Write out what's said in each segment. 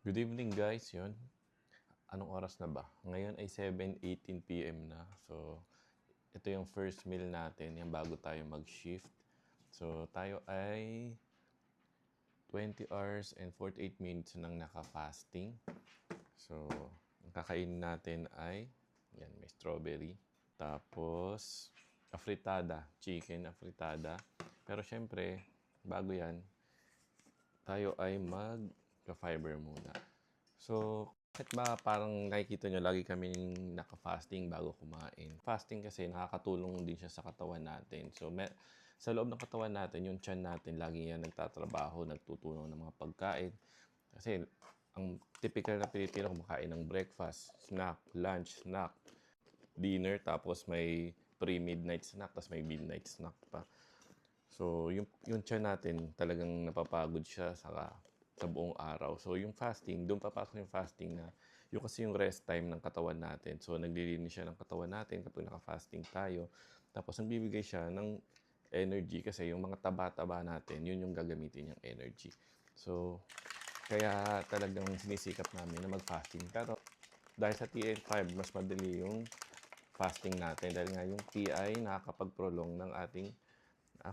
Good evening guys, yun. Anong oras na ba? Ngayon ay 7:18 PM na. So, ito yung first meal natin, yung bago tayo mag-shift. So, tayo ay 20 hours and 48 minutes nang naka-fasting. So, ang kakainin natin ay, yan, may strawberry. Tapos, afritada, chicken afritada. Pero syempre, bago yan, tayo ay mag-fiber muna. So, kahit ba parang nakikita nyo, lagi kaming naka-fasting bago kumain. Fasting kasi nakakatulong din siya sa katawan natin. So, sa loob ng katawan natin, yung tiyan natin, lagi yan nagtatrabaho, nagtutunaw ng mga pagkain. Kasi, ang typical na Pilipino kumakain ng breakfast, snack, lunch, snack, dinner, tapos may pre-midnight snack, tapos may midnight snack pa. So, yung tiyan natin, talagang napapagod siya sa buong araw. So, yung fasting, doon papasok yung fasting na yung kasi yung rest time ng katawan natin. So, naglilinis siya ng katawan natin kapag naka-fasting tayo. Tapos, nagbibigay siya ng energy kasi yung mga taba-taba natin, yun yung gagamitin yung energy. So, kaya talagang sinisikap namin na mag-fasting. Pero, dahil sa TN5, mas madali yung fasting natin. Dahil nga yung TI nakakapag-prolong ng ating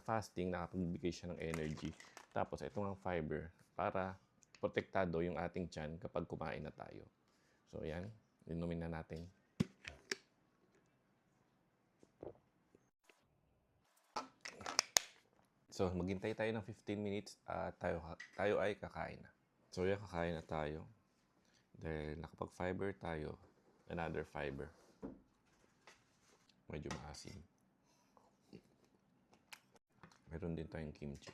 fasting, nakapagbigay siya ng energy. Tapos, ito ang fiber para protektado yung ating tiyan kapag kumain na tayo. So, yan. Inumin na natin. So, maghintay tayo ng 15 minutes at tayo ay kakain na. So, yan, kakain na tayo. Dahil nakapag-fiber tayo, another fiber. Medyo maasim. Meron din tayong kimchi.